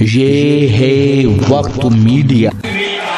ये है वक्त मीडिया।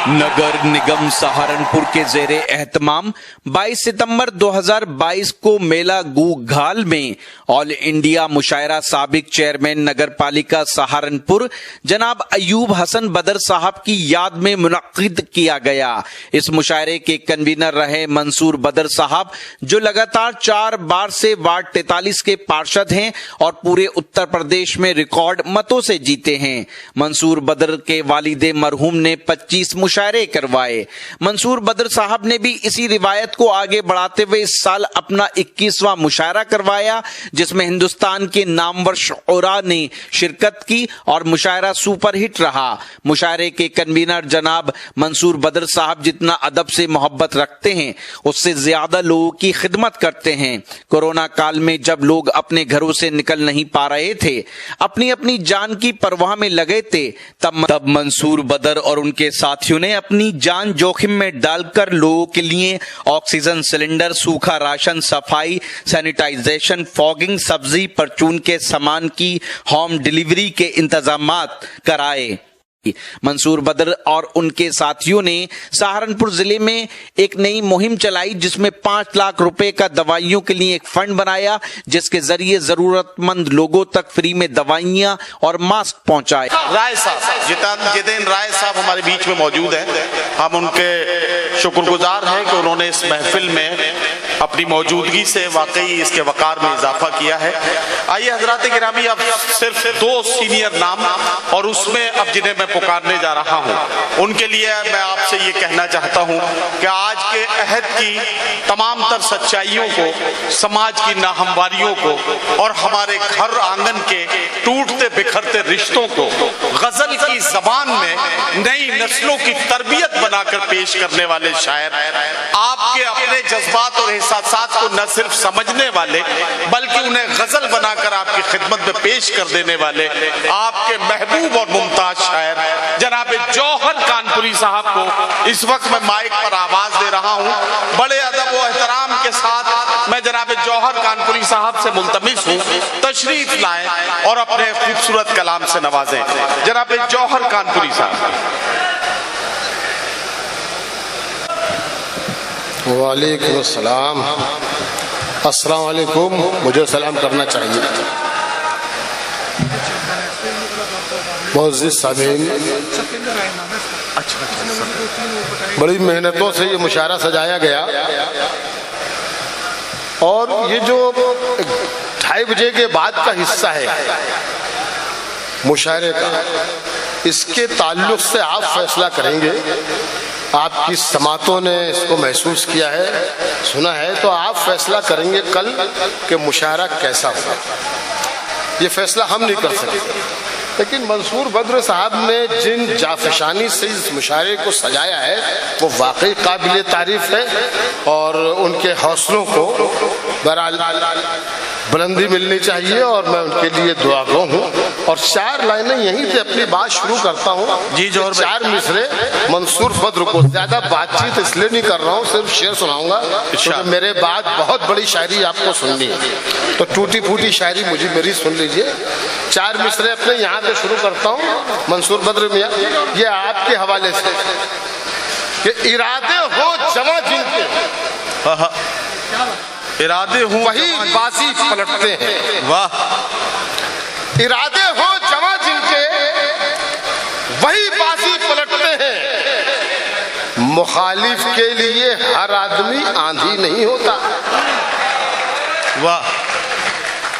नगर निगम सहारनपुर के जेरे एहतमाम 22 सितंबर 2022 को मेला गूघाल में ऑल इंडिया मुशायरा साबिक चेयरमैन नगर पालिका सहारनपुर जनाब अयूब हसन बदर साहब की याद में मुनक्किद किया गया। इस मुशायरे के कन्वीनर रहे मंसूर बदर साहब, जो लगातार 4 बार से वार्ड 43 के पार्षद हैं और पूरे उत्तर प्रदेश में रिकॉर्ड मतों से जीते हैं। मंसूर बदर के वालिदे मरहूम ने 25 मुशायरे करवाए। मंसूर बदर साहब ने भी इसी रिवायत को आगे बढ़ाते हुए इस साल अपना 21वां मुशायरा करवाया, जिसमें हिंदुस्तान के नामवर शुरा ने शिरकत की और मुशायरा सुपरहिट रहा। मुशायरे के कन्वीनर जनाब मंसूर बदर साहब जितना अदब से मोहब्बत रखते हैं, उससे ज्यादा लोगों की खिदमत करते हैं। कोरोना काल में जब लोग अपने घरों से निकल नहीं पा रहे थे, अपनी अपनी जान की परवाह में लगे थे, तब मंसूर बदर और उनके साथियों ने अपनी जान जोखिम में डालकर लोगों के लिए ऑक्सीजन सिलेंडर, सूखा राशन, सफाई, सैनिटाइजेशन, फॉगिंग, सब्जी, परचून के सामान की होम डिलीवरी के इंतजामात कराए। मंसूर बदर और उनके साथियों ने सहारनपुर जिले में एक नई मुहिम चलाई, जिसमें 5 लाख रुपए का दवाइयों के लिए एक फंड बनाया, जिसके जरिए जरूरतमंद लोगों तक फ्री में दवाइयां और मास्क पहुंचाए। राय साहब, जितेंद्र राय साहब हमारे बीच में मौजूद हैं। हम उनके शुक्रगुजार हैं कि उन्होंने इस महफिल में अपनी मौजूदगी से वाकई इसके वकार में इजाफा किया है। आइए हजरात गिरामी, अब सिर्फ 2 सीनियर नाम और उसमें अब जिन्हें मैं पुकारने जा रहा हूं, उनके लिए मैं आपसे ये कहना चाहता हूं कि आज के अहद की तमाम तर सच्चाइयों को, समाज की नाहमवारियों को और हमारे घर आंगन के टूटते बिखरते रिश्तों को गजल की जबान में नई नस्लों की तरबियत बनाकर पेश करने वाले शायर, आपके अपने जज्बात और एहसासात को न सिर्फ समझने वाले बल्कि उन्हें गजल बनाकर आपकी खिदमत में पेश कर देने वाले आपके महबूब और मुमताज शायर जनाब जौहर कानपुरी साहब को इस वक्त मैं माइक पर आवाज दे रहा हूं। बड़े अदब व एहतराम के साथ मैं जनाब जौहर कानपुरी साहब से मुल्तमिस हूं, तशरीफ लाएं और अपने खूबसूरत कलाम से नवाजें। जनाब जौहर कानपुरी साहब। वालेकुम अस्सलाम। अस्सलाम वालेकुम। मुझे सलाम करना चाहिए। मुअज़्ज़िज़ सामीन, बड़ी मेहनतों से ये मुशायरा सजाया गया और ये जो 2:30 बजे के बाद का हिस्सा है मुशायरे का, इसके ताल्लुक से आप फैसला करेंगे। आपकी समातों ने इसको महसूस किया है, सुना है, तो आप फैसला करेंगे कल कि मुशायरा कैसा होगा। ये फैसला हम नहीं कर सकते, लेकिन मंसूर बद्र साहब ने जिन जाफशानी से इस मुशायरे को सजाया है वो वाकई काबिल तारीफ है और उनके हौसलों को बहरहाल बुलंदी मिलनी चाहिए और मैं उनके लिए दुआगो हूँ। और 4 लाइनें यहीं से अपनी बात शुरू करता हूँ। जी जोर 4 मिसरे मंसूर बद्र को, ज्यादा बातचीत इसलिए नहीं कर रहा हूँ, सिर्फ शेर सुनाऊंगा क्योंकि मेरे बाद बहुत बड़ी शायरी आपको सुननी है, तो टूटी फूटी शायरी मुझे मेरी सुन लीजिए। 4 मिसरे अपने यहाँ से शुरू करता हूँ। मंसूर बद्र मियाँ, ये आपके हवाले से कि इरादे हो जमा जिनके, इरादे हो वही बाजी पलटते हैं। वाह। इरादे हो जमा जिनके, वही बाजी पलटते हैं। मुखालिफ के लिए हर आदमी आंधी नहीं होता। वाह।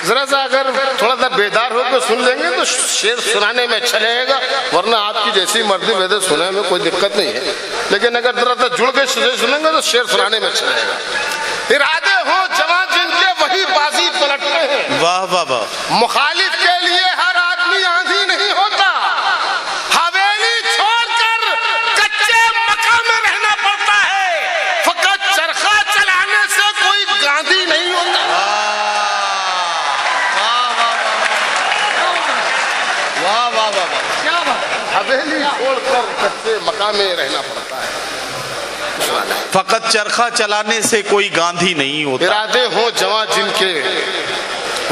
जरा सा अगर थोड़ा सा बेदार होकर सुन लेंगे तो शेर सुनाने में अच्छा लगेगा, वरना आपकी जैसी मर्जी वैसे सुनने में कोई दिक्कत नहीं है, लेकिन अगर जरा सा जुड़ के सुनेंगे तो शेर सुनाने में अच्छा लगेगा। इरादे हो जमा जिनके, वही बाजी पलटते हैं। वाह वाह वाह। मुखालिफ के लिए हर आदमी आंधी नहीं होता। हवेली छोड़कर कच्चे मकान में रहना पड़ता है। फकत चरखा चलाने से कोई गांधी नहीं होता। वाह वाह वाह। क्या बात। हवेली छोड़कर कच्चे मकान में रहना पड़ता है। फकत चरखा चलाने से कोई गांधी नहीं होता। इरादे हो जवां जिनके,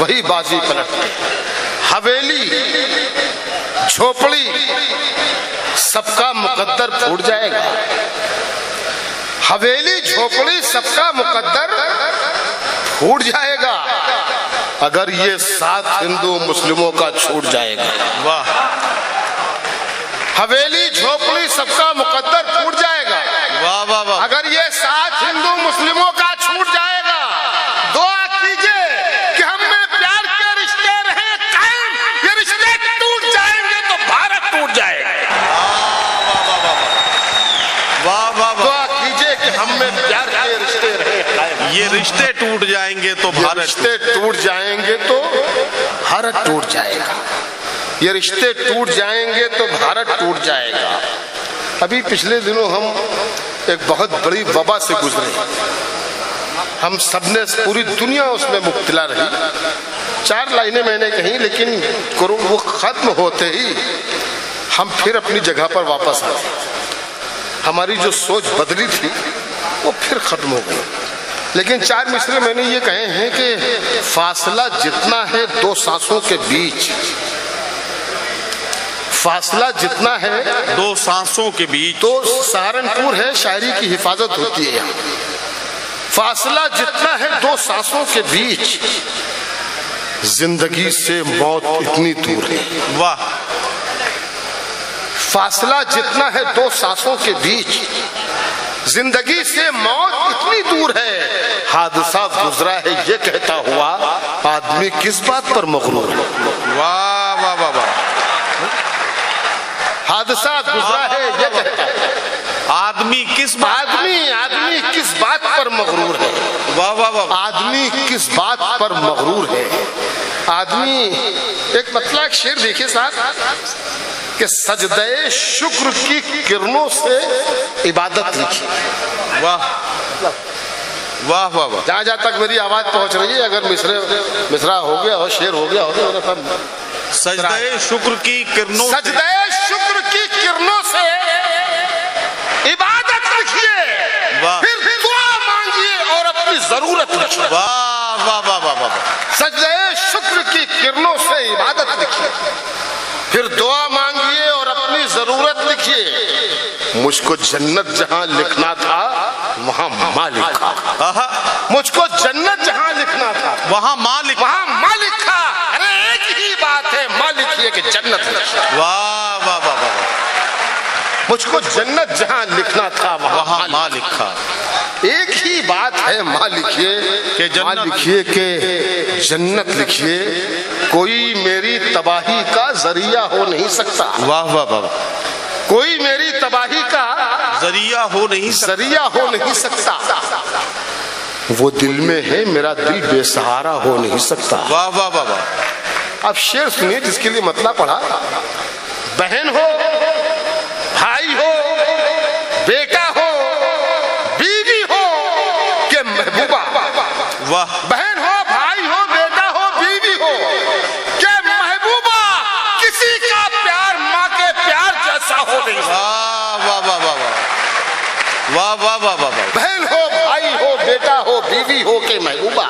वही बाजी पलटते। हवेली झोपड़ी सबका मुकद्दर फूट जाएगा। हवेली झोपड़ी सबका मुकद्दर फूट जाएगा अगर ये साथ हिंदू मुस्लिमों का छूट जाएगा। वाह हवेली झोपड़ी सबका मुकद्दर फूट जाएगा वाह वाह वाह। अगर ये साथ हिंदू मुस्लिमों का छूट जाएगा। दुआ कीजिए कि हम में प्यार के रिश्ते रहे कायम, ये रिश्ते टूट जाएंगे तो भारत टूट जाएगा। वाह वाह वाह। दुआ कीजिए कि हम में प्यार के रिश्ते रहे कायम, ये रिश्ते टूट जाएंगे तो ये भारत रिश्ते टूट जाएंगे तो भारत टूट जाएगा। ये रिश्ते टूट जाएंगे तो भारत टूट जाएगा। अभी पिछले दिनों हम एक बहुत बड़ी वबा से गुजरे, हम सबने, पूरी दुनिया उसमें मुब्तला रही। 4 लाइनें मैंने कही, लेकिन वो खत्म होते ही हम फिर अपनी जगह पर वापस आ गए। हमारी जो सोच बदली थी वो फिर खत्म हो गई। लेकिन 4 मिसरे मैंने ये कहे हैं कि फासला जितना है 2 सांसों के बीच, फासला जितना है 2 सांसों के बीच, तो सहारनपुर है, शायरी की हिफाजत होती है यहाँ। फासला जितना है 2 सांसों के बीच, जिंदगी से मौत इतनी दूर है। वाह। फासला जितना है 2 सांसों के बीच, जिंदगी से मौत इतनी दूर है। हादसा गुजरा है ये कहता हुआ, आदमी किस बात पर मगरूर है। वाह वाह वाह वाह। हादसा गुजरा है ये कहता है, आदमी किस बात पर मगरूर है। वाह वाह वाह। आदमी किस बात पर मगरूर है। आदमी एक मतलब एक शेर देखिए साहब कि सजदे शुक्र की किरणों से इबादत लिखी। वाह वाह वाह वाह। जहाँ जहाँ तक मेरी आवाज पहुंच रही है, अगर मिसरा हो गया हो, शेर हो गया हो, तो मेरा सब सजदे शुक्र की किरणों, सजदे शुक्र की किरणों से इबादत लिखिए, वाह। फिर दुआ मांगिए और अपनी जरूरत लिखिए। वाह वाह वाह वाह वाह। सजदे शुक्र की किरणों से इबादत लिखिए, फिर दुआ मांगिए और अपनी जरूरत लिखिए। मुझको जन्नत जहां लिखना था वहां माँ लिखा। मुझको जन्नत जहां लिखना था वहां माँ लिखा। वहां माँ लिखा। अरे एक ही बात है, माँ लिखिए कि जन्नत लिखिए। वाह वाह वाह वाह। मुझको जन्नत जहां लिखना था वहां माँ लिखा। एक ही बात है, माँ लिखिए कि माँ लिखिए कि जन्नत लिखिए। कोई मेरी तबाही का जरिया हो नहीं सकता। वाह वाह वाह। कोई मेरी तबाही का जरिया हो नहीं सकता। वो दिल में है, मेरा दिल बेसहारा हो नहीं सकता। वाह वाह वाह वाह। अब शेर सुनिए जिसके लिए मतलब पढ़ा। बहन हो, भाई हो, बेटा हो, बीवी हो के महबूबा। वाह। बहन हो, भाई हो, बेटा हो, बीवी हो के महबूबा, किसी का प्यार माँ के प्यार जैसा हो नहीं। वाह वाह वाह वाह वाह वाह वाह वाह वाह। बहन हो, भाई हो, बेटा हो, बीवी हो के महबूबा,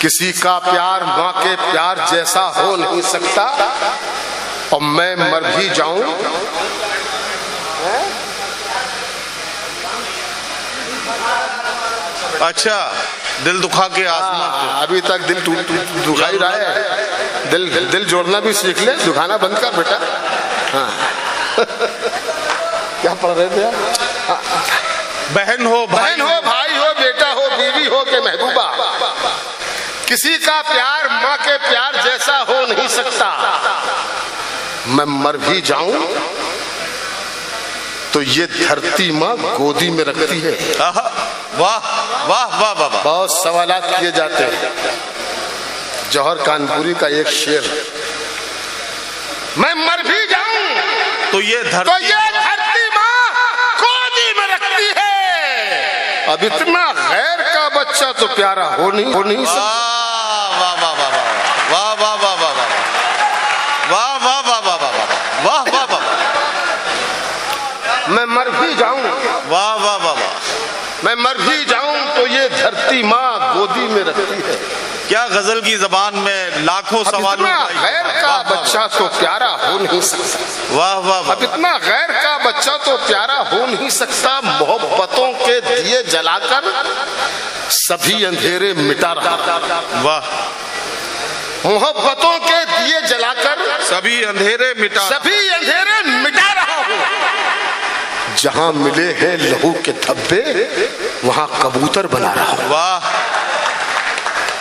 किसी का प्यार माँ के प्यार जैसा हो नहीं सकता। और मैं मर भी जाऊं अच्छा, दिल दुखा के आसमान। अभी तक दिल दुखा ही रहा है। दिल जोड़ना भी सीख ले, दुखाना बंद कर बेटा। हाँ। क्या पढ़ रहे थे आप? बहन हो, भाई हो, बेटा हो, बीवी हो के महबूबा, किसी का प्यार माँ के प्यार जैसा हो नहीं सकता। मैं मर भी जाऊं तो ये धरती माँ गोदी में रखती है। वाह वाह वाह वाह। बहुत सवालात किए जाते हैं। जौहर कानपुरी का एक शेर, मैं मर भी जाऊं तो ये धरती माँ गोदी में रखती है। अब इतना गैर का बच्चा तो प्यारा हो नहीं सकता। वाह वाह वाह वाह वाह वाह वाह वाह वाह वाह वाह वाह वाह वाह वाह। मैं मर भी जाऊं, वाह वाह वाह वाह। मैं मर भी जाऊं तो ये धरती माँ गोदी में रखती है। क्या गजल की जबान में लाखों सवालों का गैर का बच्चा तो प्यारा हो नहीं सकता। वाह वाह वाह। अब इतना गैर का बच्चा तो प्यारा हो नहीं सकता। मोहब्बतों के दिए जलाकर सभी अंधेरे मिटा रहा। वाह। मोहब्बतों के दिए जलाकर सभी अंधेरे मिटा रहा हूँ। जहाँ मिले हैं लहू के धब्बे वहाँ कबूतर बना रहा हूँ। वाह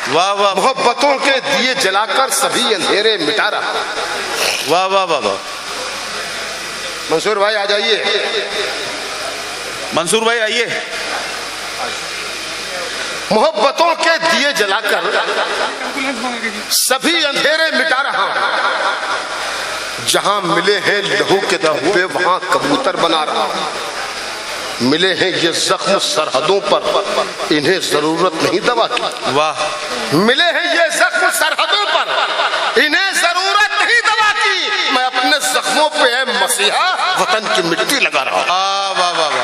वाह वाह। मोहब्बतों के दिए जलाकर सभी अंधेरे मिटा रहा। वाह वाह वाह वाह। मंसूर भाई आ जाइए। मंसूर भाई आइए। मोहब्बतों के दिए जलाकर सभी अंधेरे मिटा रहा। जहां मिले हैं लहू के धब्बे वहां कबूतर बना रहा। मिले हैं ये जख्म सरहदों पर इन्हें जरूरत नहीं दवा की। वाह। मिले हैं ये जख्म सरहदों पर इन्हें जरूरत नहीं दवा की। मैं अपने जख्मों पे है मसीहा वतन की मिट्टी लगा रहा हूँ। वाह वाह वाह।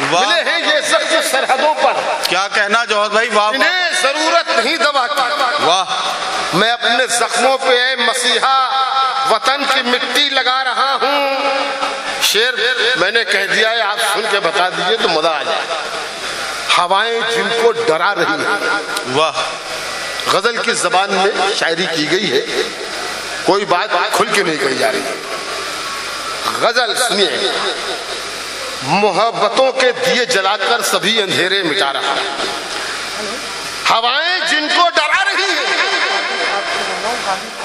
मिले हैं ये जख्म सरहदों पर क्या कहना जौहर भाई। वाह। इन्हें जरूरत नहीं दवा की। वाह। मैं अपने जख्मों पे है मसीहा वतन की मिट्टी लगा रहा हूँ। शेर मैंने कह दिया है, आप सुन के बता दीजिए तो मजा आ जाए। हवाएं जिनको डरा रही हैं। वाह। गजल की जबान में शायरी की गई है, कोई बात खुल के नहीं कही जा रही। गजल सुनिए। मोहब्बतों के दिए जलाकर सभी अंधेरे मिटा रहा। हवाएं जिनको डरा रही हैं,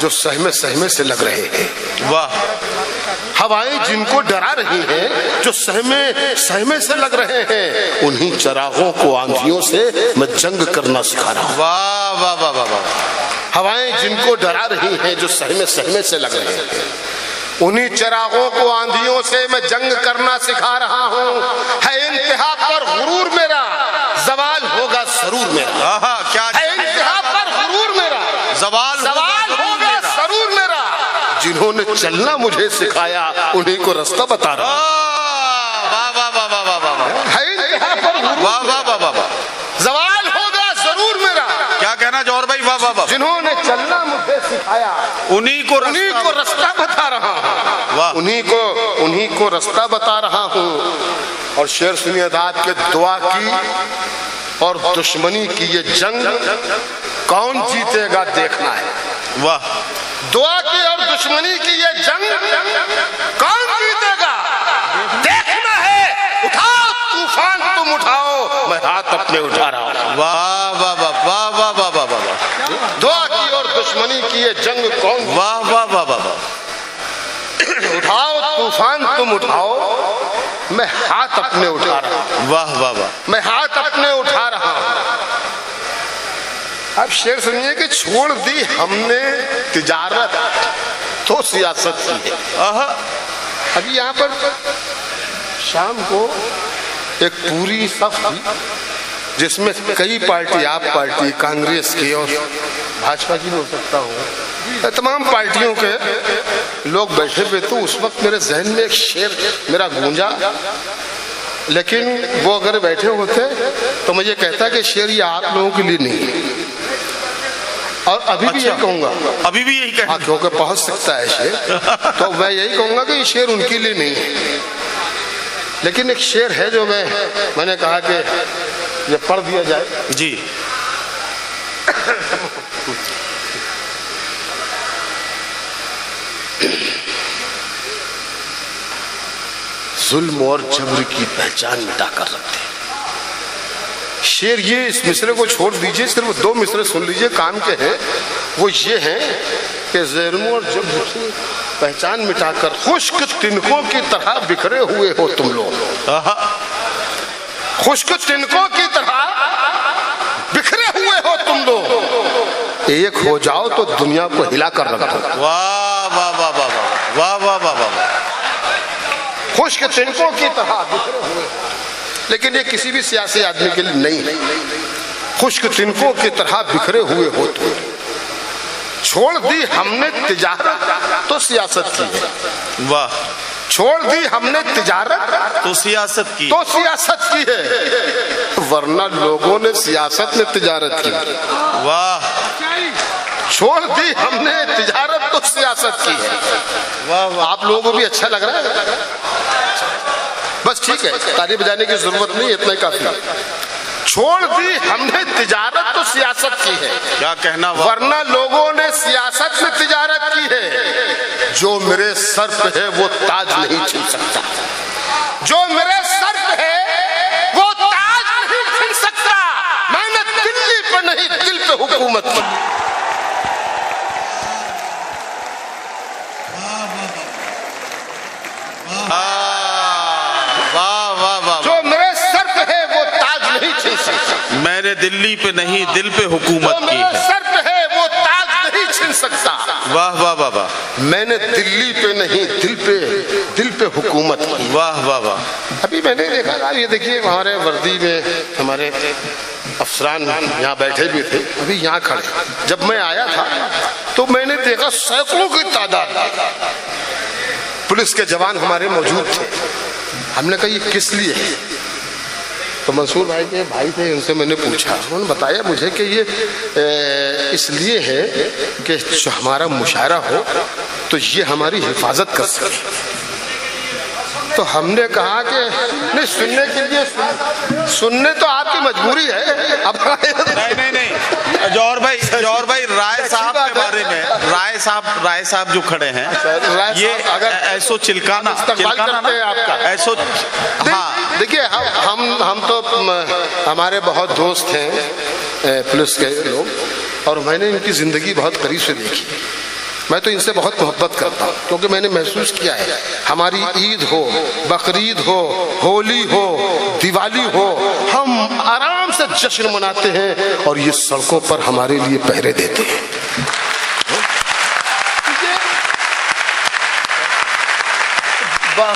जो सहमे सहमे से लग रहे हैं। वाह। हवाएं जिनको डरा रही हैं, जो सहमे सहमे से लग रहे हैं, उन्हीं चरागों को आंधियों से मैं जंग करना सिखा रहा हूँ। वाह वाह वाह वाह वाह। हवाएं जिनको डरा रही हैं, जो सहमे सहमे से लग रहे हैं, उन्हीं चरागों को आंधियों से मैं जंग करना सिखा रहा हूँ। है इंतहा पर गुरूर मेरा, जवाल होगा सरूर मेरा। क्या है इंतहा पर गुरूर मेरा, जवाल होगा सरूर मेरा। जिन्होंने चलना मुझे सिखाया उन्हीं को रास्ता बता रहा। वाह वाह वाह वाह वाह वाह। है इंतहा पर गुरूर, वाह वाह वाह वाह वाह। जवाल होगा जरूर मेरा। क्या कहना जौहर भाई। वाह वाह वाह। जिन्होंने चलना मुझे सिखाया उन्हीं को रास्ता बता रहा हूँ। वाह। उन्हीं को रास्ता बता रहा हूँ। और शेर सुनिए। दाद के दुआ की और दुश्मनी की ये जंग कौन जीतेगा देखना है। वाह। दुआ की और दुश्मनी की ये जंग कौन जीतेगा देखना है। उठाओ तूफान तुम उठाओ, मैं हाथ अपने उठा रहा हूँ। वाह वाह वाह वाह वाह वाह वाह वाह। दुआ की और दुश्मनी की ये जंग कौन। वाह वाह वाह वाह वाह। उठाओ तूफान तुम उठाओ, मैं हाथ अपने उठा रहा हूँ। वाह वाह वाह। मैं हाथ अपने उठा रहा हूँ। अब शेर सुनिए कि छोड़ दी हमने तिजारत तो सियासत की है। अभी यहाँ पर शाम को एक पूरी सफ थी जिसमें कई पार्टी, आप पार्टी, कांग्रेस की और भाजपा की भी हो सकता हो, तमाम पार्टियों के लोग बैठे हुए। तो उस वक्त मेरे जहन में एक शेर मेरा गूंजा, लेकिन वो अगर बैठे होते तो मुझे कहता कि शेर ये आप लोगों के लिए नहीं है। और अभी भी यही कहूंगा, अभी भी यही कहूंगा, क्योंकि पहुंच सकता है शेर, तो मैं यही कहूंगा कि ये शेर उनके लिए नहीं है। लेकिन एक शेर है जो मैंने कहा कि ये पढ़ दिया जाए। जी। जुल्म और जबर की पहचान मिटा कर रखते हैं। शेर ये, इस मिसरे को छोड़ दीजिए, सिर्फ 2 मिसरे सुन लीजिए काम के हैं। वो ये हैं कि जुल्म और जबर की पहचान मिटाकर खुश्क तिनकों की तरह बिखरे हुए हो तुम लोग। खुश्क तिनकों की तरह बिखरे हुए हो तुम लोग। एक हो जाओ तो दुनिया को हिला कर रख दो। वाह वाह वाह वाह वाह वाह वाह वाह। खुश्क तिनकों की तरह बिखरे हुए, लेकिन ये किसी भी सियासी आदमी के लिए नहीं है। खुश्क तिनकों की तरह बिखरे हुए हो तुम। छोड़ दी हमने तिजारत तो सियासत की है। वाह। छोड़ दी हमने तिजारत तो सियासत की। तो सियासत की है, वरना लोगों ने सियासत में तिजारत की। वाह छोड़ दी हमने तिजारत तो सियासत की है। वाह वाह। आप लोगों को भी अच्छा लग रहा है? बस ठीक है, ताली बजाने की जरूरत नहीं, इतना ही काफी। छोड़ दी हमने तिजारत तो सियासत की है, क्या कहना। वरना लोगों ने सियासत में तिजारत की है। जो मेरे सर पे है वो ताज नहीं छीन सकता, जो मेरे सर पे है वो ताज नहीं छीन सकता। मैंने दिल्ली पे नहीं दिल पे हुकूमत की। वाह वाह वाह। जो मेरे सर पे है वो ताज नहीं छीन सकता, मैंने दिल्ली पे नहीं दिल पे हुकूमत जो की मेरे है। सर पे है वो ताज नहीं छीन सकता। वाह वाह वाह वाह। मैंने दिल्ली पे नहीं दिल पे हुकूमत की। वाह वाह वाह। अभी मैंने देखा, ये देखिए हमारे वर्दी में हमारे अफसरान यहाँ बैठे भी थे, अभी यहाँ खड़े। जब मैं आया था तो मैंने देखा सैकड़ों की तादाद पुलिस के जवान हमारे मौजूद थे। हमने कहा ये किस लिए है? तो मंसूर भाई के भाई थे, उनसे मैंने पूछा, उन्होंने बताया मुझे कि ये इसलिए है कि जो हमारा मुशायरा हो तो ये हमारी हिफाजत कर सके। तो हमने कहा कि नहीं, सुनने के लिए सुनने तो आपकी मजबूरी है। अब नहीं जौहर भाई राय साहब के बारे में, राय साहब जो खड़े हैं, ये अगर ऐसो चिल्काना करते हैं आपका ऐसो। हाँ देखिए, हम तो हमारे बहुत दोस्त हैं पुलिस के लोग, और मैंने इनकी जिंदगी बहुत करीब से देखी। मैं तो इनसे बहुत मोहब्बत करता हूँ, क्योंकि मैंने महसूस किया है, हमारी ईद हो, बकरीद हो, होली हो, दिवाली हो, हम आराम से जश्न मनाते हैं और ये सड़कों पर हमारे लिए पहरे देते हैं।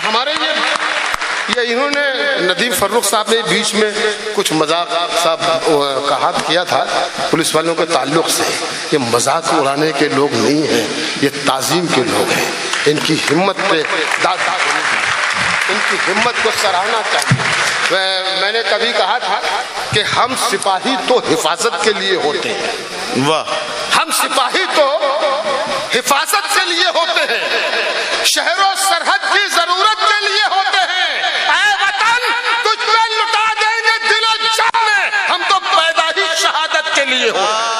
हमारे ये इन्होंने नदीम फर्रुख साहब ने बीच में कुछ मजाक साहब कहा किया था पुलिस वालों के ताल्लुक से। ये मजाक उड़ाने के लोग नहीं हैं, ये ताजीम के लोग हैं। इनकी हिम्मत पे इनकी हिम्मत को सराहना चाहिए। मैंने कभी कहा था कि हम सिपाही तो हिफाजत के लिए होते हैं। वाह। हम सिपाही तो हिफाजत के लिए होते हैं, शहरों सरहद की जरूरत के लिए होते हैं। ऐ वतन, तुझ पे लुटा देंगे दिलो जान में, हम तो पैदा ही शहादत के लिए होते हैं।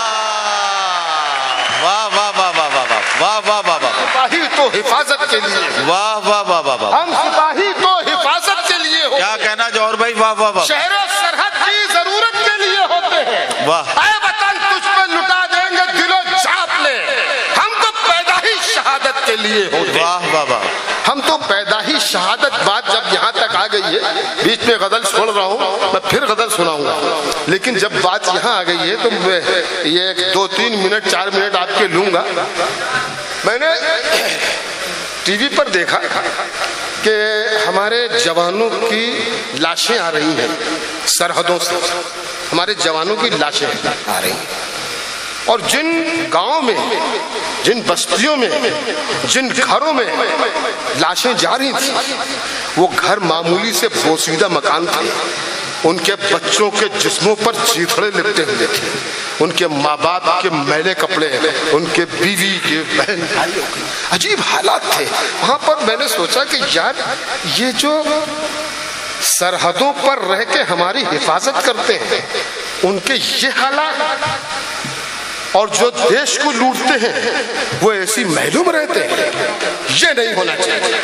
वाह वाह वाह वाह वाह वाह वाह वाह वाह। सिपाही तो हिफाजत के लिए, वाह वाह वाह वाह वाह। हम सिपाही तो हिफाजत के लिए होते क्या कहना जौहर भाई। वाह वाह वाह। शहरों सरहद की जरूरत के लिए होते हैं। वाह। ऐ वतन, तुझ पे लुटा देंगे दिलो जान में, हम तो पैदा ही शहादत के लिए होते। वाह वाह वाह। हम तो पैदा ही शहादत। बात जब यहाँ तक आ गई है, बीच में गजल छोड़ रहा हूँ, मैं फिर गजल सुनाऊंगा, लेकिन जब बात यहाँ आ गई है तो मैं ये 2-3 मिनट 4 मिनट आपके लूंगा। मैंने टीवी पर देखा कि हमारे जवानों की लाशें आ रही हैं सरहदों से, हमारे जवानों की लाशें आ रही हैं, और जिन गांवों में, जिन बस्तियों में, जिन घरों में लाशें जा रही थी, वो घर मामूली से बोसीदा मकान थे। उनके बच्चों के जिस्मों पर चीथड़े लिपटे हुए थे, उनके माँ बाप के मैले कपड़े, उनके बीवी के बहन भाइयों के अजीब हालात थे वहां पर। मैंने सोचा कि यार, ये जो सरहदों पर रह के हमारी हिफाजत करते हैं, उनके ये हालात, और जो देश को लूटते हैं वो ऐसी महलों में रहते हैं। ये नहीं होना चाहिए।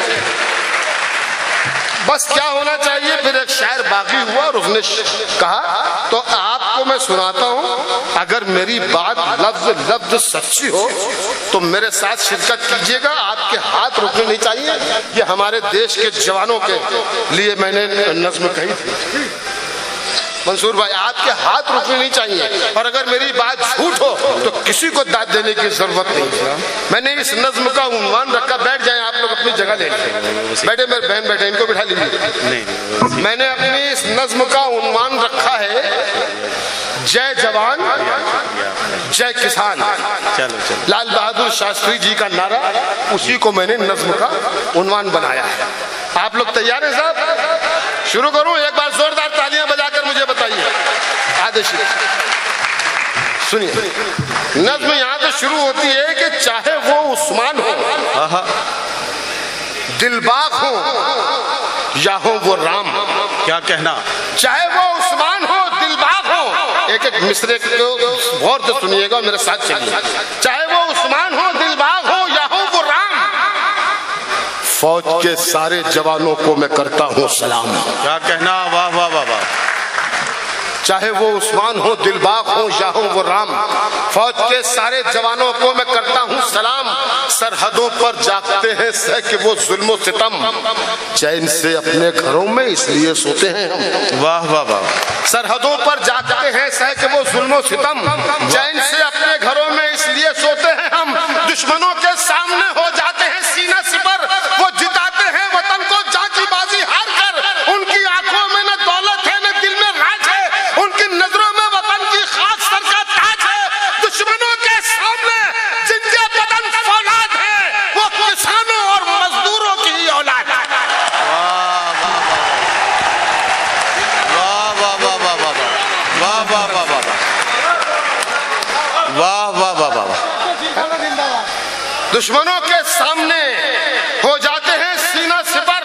बस क्या होना चाहिए? फिर एक शायर बागी हुआ और उसने कहा, तो आपको मैं सुनाता हूं, अगर मेरी बात लफ्ज लफ्ज सच्ची हो तो मेरे साथ शिरकत कीजिएगा। आपके हाथ रुकने नहीं चाहिए। ये हमारे देश के जवानों के लिए मैंने नज्म कही थी मंसूर भाई, आपके हाथ रुकने नहीं चाहिए। और अगर मेरी बात झूठ हो तो किसी को दाद देने की जरूरत नहीं। मैंने इस नज्म का उन्वान रखा, बैठ जाएं आप लोग, अपनी जगह ले बैठे, मेरे बहन बैठे, इनको बिठा लीजिए। मैंने अपनी इस नज्म का उन्वान रखा है, जय जवान जय किसान, चलो चलो। लाल बहादुर शास्त्री जी का नारा, उसी को मैंने नज्म का उन्वान बनाया है। आप लोग तैयार हैं साहब? शुरू करूं? एक बार जोरदार तालियां बजाकर मुझे बताइए। आदेश सुनिए, नज्म यहां से शुरू होती है कि चाहे वो उस्मान हो, दिलबाग हो या हो वो राम। क्या कहना? चाहे वो उस्मान हो, दिलबाग हो, एक एक मिसरे को गौर से सुनिएगा, मेरे साथ चलिए। चाहे वो उस्मान हो, दिलबाग हो या हो वो राम, फौज के सारे जवानों को मैं करता हूँ सलाम। क्या कहना? वाह वाह वाह वाह। चाहे वो उस्मान हो, दिलबाग हो या हो वो राम, फौज के सारे जवानों को मैं करता हूँ सलाम। सरहदों पर जागते हैं सह के वो जुल्म सितम, चैन से अपने घरों में इसलिए सोते हैं हम। वाह वाह वाह। सरहदों पर जागते हैं सह के वो जुल्म सितम, चैन से अपने घरों में इसलिए सोते हैं हम। दुश्मनों के सामने हो जाते हैं सीना सिपर, वो जिताते हैं वतन को जाकी बाजी हार कर। उनकी आंखों में न दौलत है न दिल में राज है, उनकी नजरों में वतन की खाक सर का ताज है। दुश्मनों के सामने जिनके बदन फौलाद है, वो किसानों और मजदूरों की ही औलाद है। वाह वाह वाह वाह वाह वाह वाह वाह वाह वाह वाह वाह वाह वाह। दुश्मनों के सामने हो जाते हैं सीना सिपर,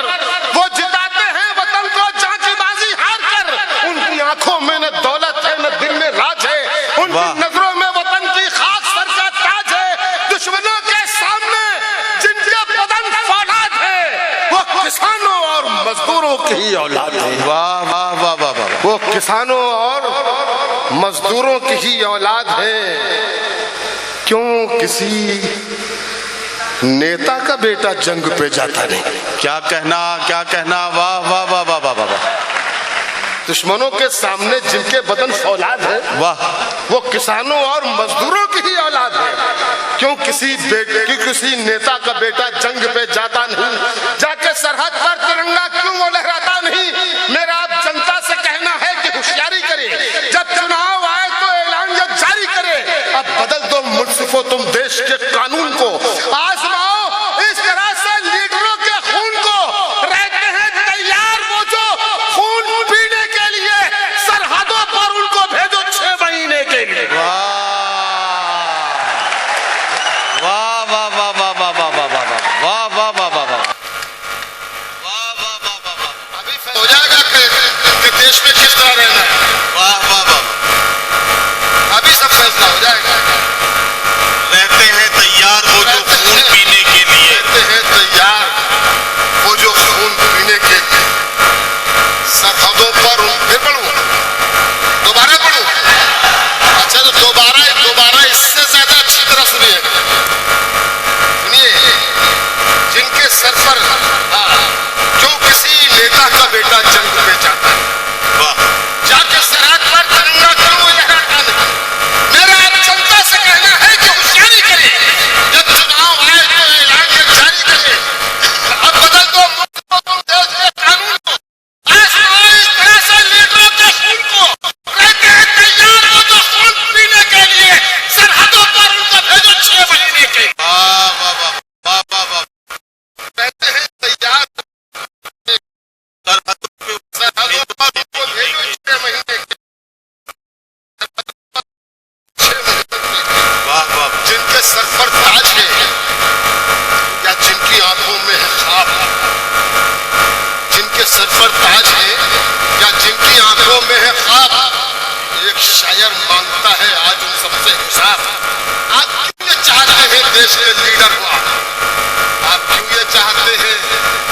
वो जिताते हैं वतन को जाकी बाजी हार कर। उनकी आंखों में न दौलत है न दिल में राज है, उनकी नजरों में वतन की खाक सर का ताज है। दुश्मनों के सामने जिनके बदन फौलाद है, वो किसानों और मजदूरों की ही औलाद है। वाह वाह वाह वाह वाह। वो किसानों और मजदूरों की ही औलाद है। क्यों किसी नेता का बेटा जंग पे जाता नहीं? क्या कहना? क्या कहना? वाह वाह वाह वाह वाह वाह। दुश्मनों के सामने जिनके बदन फौलाद है, वाह, वो किसानों और मजदूरों की ही औलाद है। क्यों किसी नेता का बेटा जंग पे जाता नहीं? जाके सरहद पर तिरंगा क्यों वो लहराता नहीं? मेरा आप जनता से कहना है कि होशियारी करे, जब चुनाव आए तो ऐलान ये जारी करे। अब बदल दो मुंसिफो तुम देश के कानून को, आजमाओ इस तरह से लीडरों के खून को। रहते हैं तैयार वो जो खून पीने के लिए, सरहदों पर उनको भेजो 6 महीने के लिए। वाह वाह वाह वाह वाह वाह वाह वाह वाह वाह वाह वाह वाह वाह। अभी हो जाएगा कि देश में किस तरह रहना है। वाह वाह वाह। अभी सब फैसला हो जाएगा। रहते हैं तैयार वो जो खून पीने के लिए। रहते हैं तैयार वो जो खून पीने के लिए, सरहदों पर फिर पढ़ूं, दोबारा पढ़ूं? अच्छा तो दोबारा इससे ज्यादा अच्छी तरह सुनिए। जिनके सर पर क्यों किसी नेता का बेटा जंग पे जाता है, जाके सरहद पर तिरंगा क्यों लहराता नहीं? मेरा आप जनता से कहना है कि होशियारी करे, जब चुनाव आए तो ऐलान ये जारी करे। अब बदल दो मुल्क तुम देश के कानून को, आजमाओ इस तरह से लीडरों के खून को। रहते हैं तैयार वो जो खून पीने के लिए, सरहदों पर उनको भेजो 6 महीने के। वाह वाह वाह वाह वाह वाह। रहते हैं तैयार सरहदों पर उनको भेजो 6 महीने के। वाह वाह। जिनके सर पर ताज है या जिनकी आंखों में है ख्वाब, जिनके सर पर ताज है या जिनकी आंखों में है ख्वाब। एक शायर मांगता है आज उन सबसे हिसाब। आप क्यों ये चाहते हैं देश के लीडर हुआ? आप क्यों ये चाहते हैं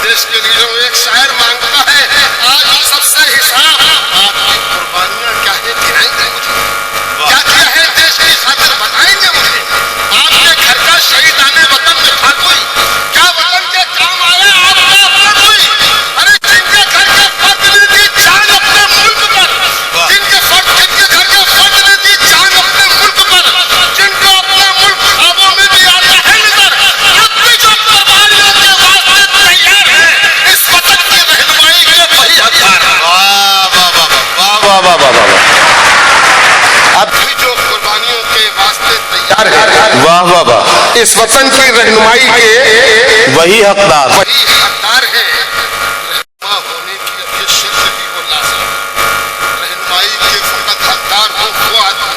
देश के लीडर? एक शायर मांगता है आज उन सबसे हिसाब। आपकी कुर्बानियां क्या है गिनाएंगे मुझे? क्या किया है देश की खातिर बताएंगे मुझे? आपके घर का शहीद आने वतन में था कोई? क्या वतन के काम आया आपका अपना कोई? अरे जिनके घर के फर्द ने दी जान अपने मुल्क पर, जिनके घर के फर्द ने दी जान अपने मुल्क पर, जिनको अपना मुल्क ख्वाबों में भी आता है नजर, अब भी जो कुर्बानियों के वास्ते तैयार है, इस वतन की रहनुमाई के वही हकदार। वाह वाह वाह। इस वतन की रहनुमाई के वही हकदार है। रहनुमा होने की अब ये शर्त भी वो लाज़िम है। रहनुमाई के फकत हकदार हो वो आदमी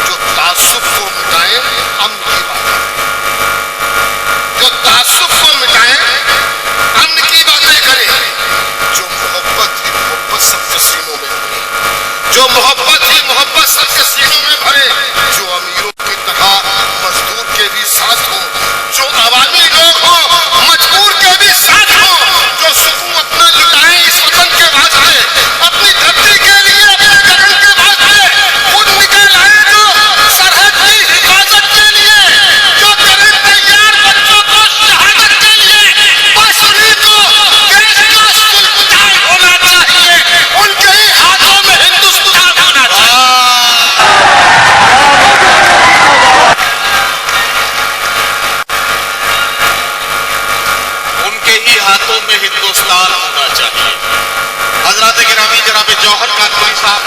जो तासुब को मिटाए, अमन की बातें, जो तासुब को मिटाए, अमन की बातें करे, जो मोहब्बत ही मोहब्बत सबके सीनों में भरे, जो मोहब्बत ही मोहब्बत सबके सीनों में भरे, जो अमीरों की तरह मजदूर के भी साथ हो, जो अवामी लोग हो मजबूर के भी साथ हो, जो सुकून अपना लुटाए इस वतन के वास्ते, अपनी धरती के लिए, अपने वतन के वास्ते खुद निकल आए, जो सरहद की हिफाजत के लिए, जो करे तैयार बच्चों को शहादत के लिए, बस उन्हीं को देश का सुल्तान होना चाहिए, उनके ही हाथों में हिंदुस्तान होना चाहिए। उनके ही हाथों में हिंदुस्तान होना चाहिए। हजरत गिरामी जनाब जौहर कानपुरी साहब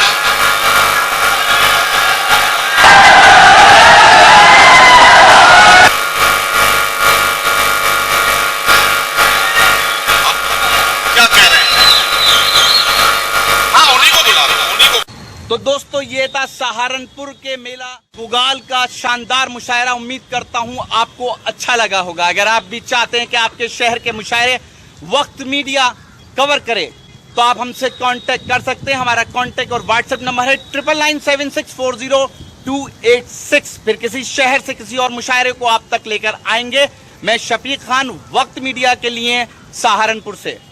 क्या कह रहे हैं? हाँ, उन्हीं को बुला रहे, उन्हीं को। तो दोस्तों, ये था सहारनपुर के मेला गुगाल का शानदार मुशायरा। उम्मीद करता हूं आपको अच्छा लगा होगा। अगर आप भी चाहते हैं कि आपके शहर के मुशायरे वक्त मीडिया कवर करे तो आप हमसे कांटेक्ट कर सकते हैं। हमारा कांटेक्ट और व्हाट्सएप नंबर है 9997640286। फिर किसी शहर से किसी और मुशायरे को आप तक लेकर आएंगे। मैं शफीक खान, वक्त मीडिया के लिए सहारनपुर से।